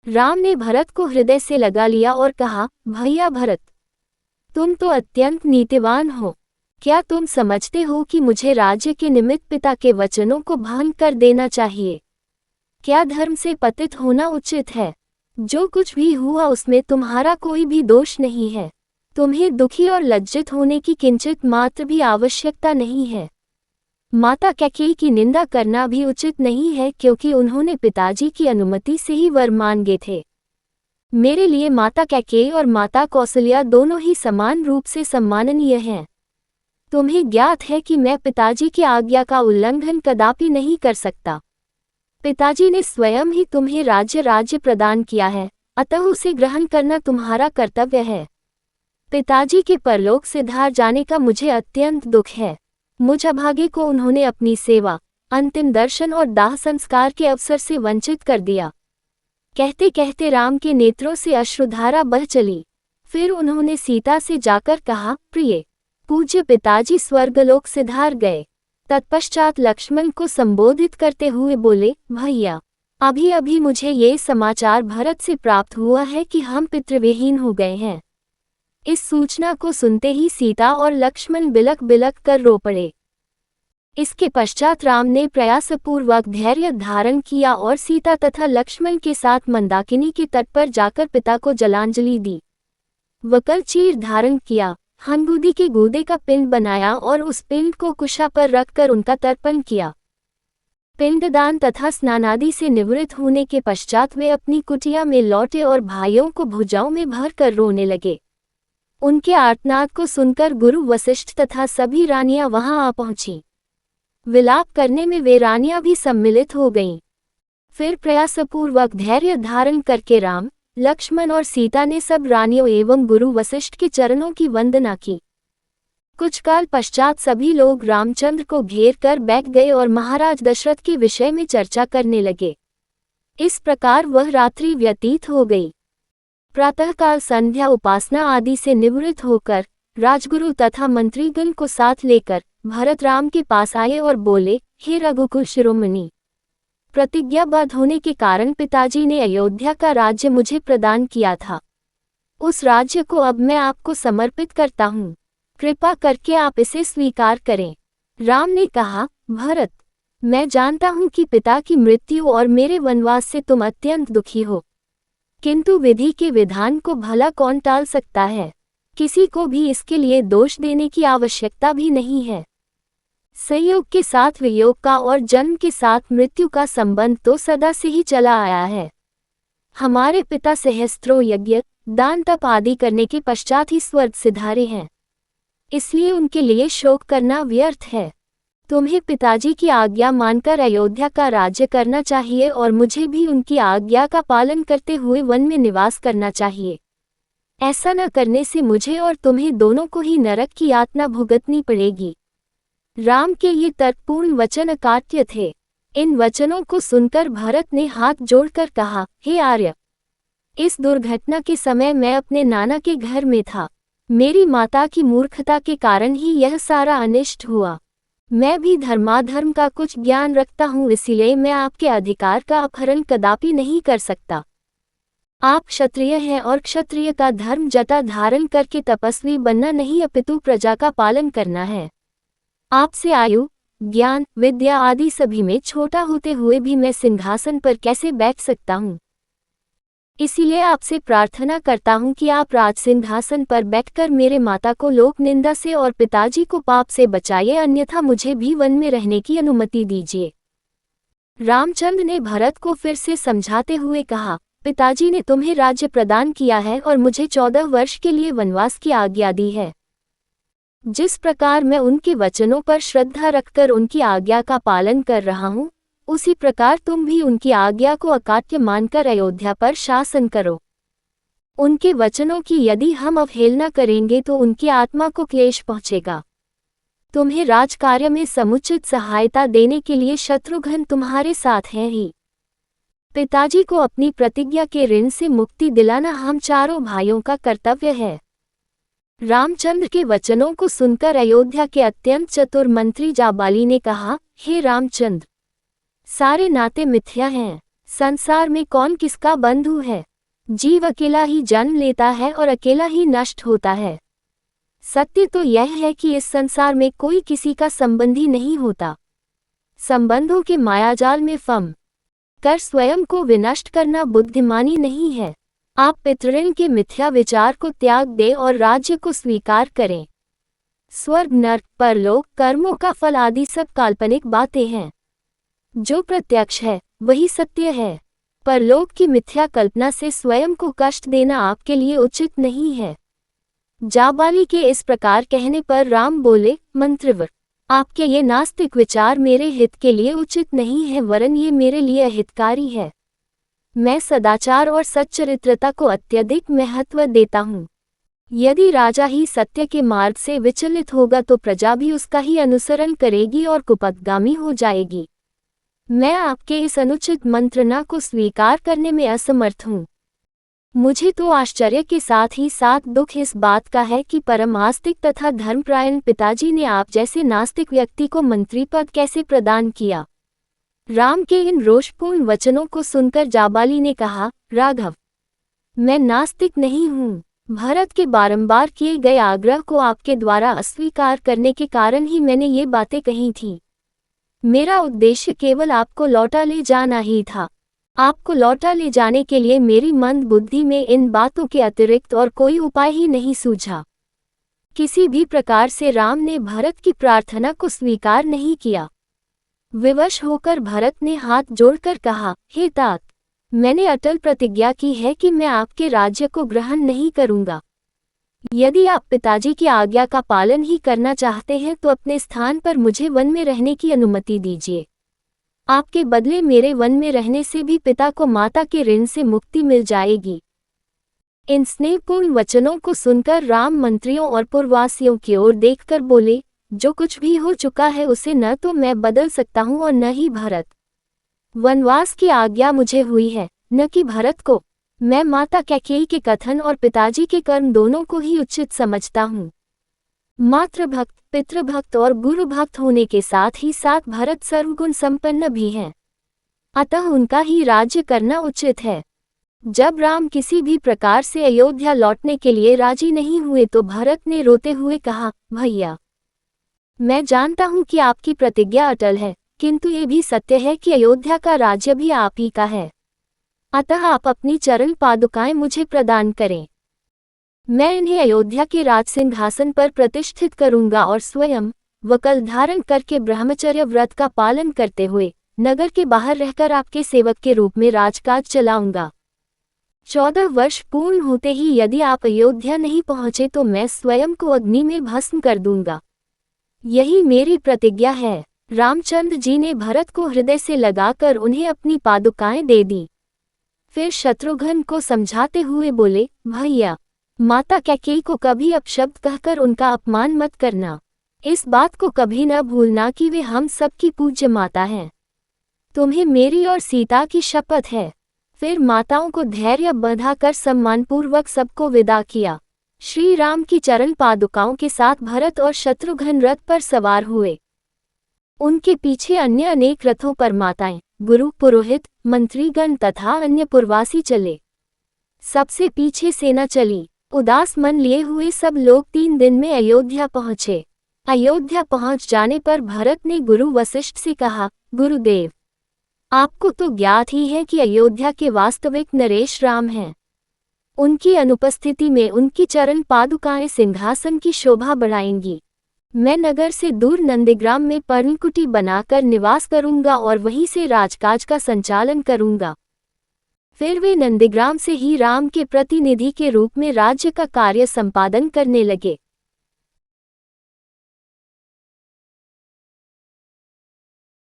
राम ने भरत को हृदय से लगा लिया और कहा, भैया भरत, तुम तो अत्यंत नीतिवान हो। क्या तुम समझते हो कि मुझे राज्य के निमित्त पिता के वचनों को भंग कर देना चाहिए? क्या धर्म से पतित होना उचित है? जो कुछ भी हुआ उसमें तुम्हारा कोई भी दोष नहीं है। तुम्हें दुखी और लज्जित होने की किंचित मात्र भी आवश्यकता नहीं है। माता कैकेयी की निंदा करना भी उचित नहीं है, क्योंकि उन्होंने पिताजी की अनुमति से ही वर मांगे थे। मेरे लिए माता कैकेयी और माता कौसल्या दोनों ही समान रूप से सम्माननीय हैं। तुम्हें ज्ञात है कि मैं पिताजी की आज्ञा का उल्लंघन कदापि नहीं कर सकता। पिताजी ने स्वयं ही तुम्हें राज्य प्रदान किया है, अतः उसे ग्रहण करना तुम्हारा कर्तव्य है। पिताजी के परलोक सिधार जाने का मुझे अत्यंत दुख है। मुझ अभागे को उन्होंने अपनी सेवा, अंतिम दर्शन और दाह संस्कार के अवसर से वंचित कर दिया। कहते कहते राम के नेत्रों से अश्रुधारा बह चली। फिर उन्होंने सीता से जाकर कहा, प्रिय पूज्य पिताजी स्वर्गलोक सिधार गए। तत्पश्चात लक्ष्मण को संबोधित करते हुए बोले, भैया, अभी अभी मुझे ये समाचार भरत से प्राप्त हुआ है कि हम पितृविहीन हो गए हैं। इस सूचना को सुनते ही सीता और लक्ष्मण बिलक बिलक कर रो पड़े। इसके पश्चात राम ने प्रयासपूर्वक धैर्य धारण किया और सीता तथा लक्ष्मण के साथ मंदाकिनी के तट पर जाकर पिता को जलांजलि दी। वकल चीर धारण किया, हंगूदी के गूदे का पिंड बनाया और उस पिंड को कुशा पर रखकर उनका तर्पण किया। पिंडदान तथा स्नानादि से निवृत्त होने के पश्चात वे अपनी कुटिया में लौटे और भाइयों को भुजाओं में भरकर रोने लगे। उनके आर्तनाद को सुनकर गुरु वशिष्ठ तथा सभी रानियां वहां आ पहुंची। विलाप करने में वे रानियां भी सम्मिलित हो गईं। फिर प्रयासपूर्वक धैर्य धारण करके राम, लक्ष्मण और सीता ने सब रानियों एवं गुरु वशिष्ठ के चरणों की वंदना की। कुछ काल पश्चात सभी लोग रामचंद्र को घेर कर बैठ गए और महाराज दशरथ के विषय में चर्चा करने लगे। इस प्रकार वह रात्रि व्यतीत हो गई। प्रातःकाल संध्या उपासना आदि से निवृत्त होकर राजगुरु तथा मंत्रीगण को साथ लेकर भरत राम के पास आए और बोले, हे रघुकुल शिरोमणि, प्रतिज्ञाबद्ध होने के कारण पिताजी ने अयोध्या का राज्य मुझे प्रदान किया था। उस राज्य को अब मैं आपको समर्पित करता हूँ। कृपा करके आप इसे स्वीकार करें। राम ने कहा, भरत, मैं जानता हूँ कि पिता की मृत्यु और मेरे वनवास से तुम अत्यंत दुखी हो, किंतु विधि के विधान को भला कौन टाल सकता है। किसी को भी इसके लिए दोष देने की आवश्यकता भी नहीं है। संयोग के साथ वियोग का और जन्म के साथ मृत्यु का संबंध तो सदा से ही चला आया है। हमारे पिता सहस्त्रों यज्ञ, दान तप आदि करने के पश्चात ही स्वर्ग सिधारे हैं, इसलिए उनके लिए शोक करना व्यर्थ है। तुम्हें पिताजी की आज्ञा मानकर अयोध्या का राज्य करना चाहिए और मुझे भी उनकी आज्ञा का पालन करते हुए वन में निवास करना चाहिए। ऐसा न करने से मुझे और तुम्हें दोनों को ही नरक की यातना भुगतनी पड़ेगी। राम के ये तर्कपूर्ण वचन अकाट्य थे। इन वचनों को सुनकर भरत ने हाथ जोड़कर कहा, हे आर्य, इस दुर्घटना के समय मैं अपने नाना के घर में था। मेरी माता की मूर्खता के कारण ही यह सारा अनिष्ट हुआ। मैं भी धर्माधर्म का कुछ ज्ञान रखता हूँ, इसलिए मैं आपके अधिकार का अपहरण कदापि नहीं कर सकता। आप क्षत्रिय हैं और क्षत्रिय का धर्म जटा धारण करके तपस्वी बनना नहीं अपितु प्रजा का पालन करना है। आपसे आयु, ज्ञान, विद्या आदि सभी में छोटा होते हुए भी मैं सिंहासन पर कैसे बैठ सकता हूँ। इसीलिए आपसे प्रार्थना करता हूँ कि आप राज सिंहासन पर बैठकर मेरे माता को लोक निंदा से और पिताजी को पाप से बचाइए, अन्यथा मुझे भी वन में रहने की अनुमति दीजिए। रामचंद्र ने भरत को फिर से समझाते हुए कहा, पिताजी ने तुम्हें राज्य प्रदान किया है और मुझे 14 वर्ष के लिए वनवास की आज्ञा दी है। जिस प्रकार मैं उनके वचनों पर श्रद्धा रखकर उनकी आज्ञा का पालन कर रहा हूँ, उसी प्रकार तुम भी उनकी आज्ञा को अकाट्य मानकर अयोध्या पर शासन करो। उनके वचनों की यदि हम अवहेलना करेंगे तो उनकी आत्मा को क्लेश पहुँचेगा। तुम्हें राजकार्य में समुचित सहायता देने के लिए शत्रुघ्न तुम्हारे साथ हैं ही। पिताजी को अपनी प्रतिज्ञा के ऋण से मुक्ति दिलाना हम चारों भाइयों का कर्तव्य है। रामचंद्र के वचनों को सुनकर अयोध्या के अत्यंत चतुर मंत्री जाबाली ने कहा, हे रामचंद्र, सारे नाते मिथ्या हैं। संसार में कौन किसका बंधु है? जीव अकेला ही जन्म लेता है और अकेला ही नष्ट होता है। सत्य तो यह है कि इस संसार में कोई किसी का संबंधी नहीं होता। संबंधों के मायाजाल में फंस कर स्वयं को विनष्ट करना बुद्धिमानी नहीं है। आप पितृऋण के मिथ्या विचार को त्याग दें और राज्य को स्वीकार करें। स्वर्ग, नरक, परलोक, कर्मों का फल आदि सब काल्पनिक बातें हैं। जो प्रत्यक्ष है वही सत्य है। परलोक की मिथ्या कल्पना से स्वयं को कष्ट देना आपके लिए उचित नहीं है। जाबाली के इस प्रकार कहने पर राम बोले, मंत्रवर, आपके ये नास्तिक विचार मेरे हित के लिए उचित नहीं है, वरन ये मेरे लिए अहितकारी है। मैं सदाचार और सच्चरित्रता को अत्यधिक महत्व देता हूँ। यदि राजा ही सत्य के मार्ग से विचलित होगा तो प्रजा भी उसका ही अनुसरण करेगी और कुपथगामी हो जाएगी। मैं आपके इस अनुचित मंत्रणा को स्वीकार करने में असमर्थ हूँ। मुझे तो आश्चर्य के साथ ही साथ दुख इस बात का है कि परम आस्तिक तथा धर्मपरायण पिताजी ने आप जैसे नास्तिक व्यक्ति को मंत्री पद कैसे प्रदान किया। राम के इन रोषपूर्ण वचनों को सुनकर जाबाली ने कहा, राघव, मैं नास्तिक नहीं हूँ। भरत के बारंबार किए गए आग्रह को आपके द्वारा अस्वीकार करने के कारण ही मैंने ये बातें कही थी। मेरा उद्देश्य केवल आपको लौटा ले जाना ही था। आपको लौटा ले जाने के लिए मेरी मंद बुद्धि में इन बातों के अतिरिक्त और कोई उपाय ही नहीं सूझा। किसी भी प्रकार से राम ने भरत की प्रार्थना को स्वीकार नहीं किया। विवश होकर भरत ने हाथ जोड़कर कहा, हे तात, मैंने अटल प्रतिज्ञा की है कि मैं आपके राज्य को ग्रहण नहीं करूंगा। यदि आप पिताजी की आज्ञा का पालन ही करना चाहते हैं तो अपने स्थान पर मुझे वन में रहने की अनुमति दीजिए। आपके बदले मेरे वन में रहने से भी पिता को माता के ऋण से मुक्ति मिल जाएगी। इन स्नेहपूर्ण वचनों को सुनकर राम मंत्रियों और पुरवासियों की ओर देखकर बोले, जो कुछ भी हो चुका है उसे न तो मैं बदल सकता हूँ और न ही भरत। वनवास की आज्ञा मुझे हुई है, न कि भरत को। मैं माता कैकेयी के कथन और पिताजी के कर्म दोनों को ही उचित समझता हूँ। मातृभक्त, पितृभक्त और गुरुभक्त होने के साथ ही साथ भरत सर्वगुण संपन्न भी हैं। अतः उनका ही राज्य करना उचित है। जब राम किसी भी प्रकार से अयोध्या लौटने के लिए राजी नहीं हुए तो भरत ने रोते हुए कहा, भैया, मैं जानता हूँ कि आपकी प्रतिज्ञा अटल है, किंतु ये भी सत्य है कि अयोध्या का राज्य भी आप ही का है। अतः आप अपनी चरण पादुकाएं मुझे प्रदान करें। मैं इन्हें अयोध्या के राज सिंहासन पर प्रतिष्ठित करूंगा और स्वयं वकल धारण करके ब्रह्मचर्य व्रत का पालन करते हुए नगर के बाहर रहकर आपके सेवक के रूप में राजकाज चलाऊंगा। 14 वर्ष पूर्ण होते ही यदि आप अयोध्या नहीं पहुंचे तो मैं स्वयं को अग्नि में भस्म कर दूंगा। यही मेरी प्रतिज्ञा है। रामचंद्र जी ने भरत को हृदय से लगाकर उन्हें अपनी पादुकाएं दे दी। फिर शत्रुघ्न को समझाते हुए बोले, भैया, माता कैकेयी को कभी अपशब्द कहकर उनका अपमान मत करना। इस बात को कभी न भूलना कि वे हम सबकी पूज्य माता हैं। तुम्हें मेरी और सीता की शपथ है। फिर माताओं को धैर्य बंधाकर सम्मानपूर्वक सबको विदा किया। श्री राम की चरण पादुकाओं के साथ भरत और शत्रुघ्न रथ पर सवार हुए। उनके पीछे अन्य अनेक रथों पर माताएं, गुरु, पुरोहित, मंत्रीगण तथा अन्य पुरवासी चले। सबसे पीछे सेना चली। उदास मन लिए हुए सब लोग 3 दिन में अयोध्या पहुँचे। अयोध्या पहुँच जाने पर भरत ने गुरु वशिष्ठ से कहा, गुरुदेव, आपको तो ज्ञात ही है कि अयोध्या के वास्तविक नरेश राम हैं। उनकी अनुपस्थिति में उनकी चरण पादुकाएं सिंहासन की शोभा बढ़ाएंगी। मैं नगर से दूर नंदीग्राम में पर्णकुटी बनाकर निवास करूंगा और वहीं से राजकाज का संचालन करूंगा। फिर वे नंदीग्राम से ही राम के प्रतिनिधि के रूप में राज्य का कार्य संपादन करने लगे।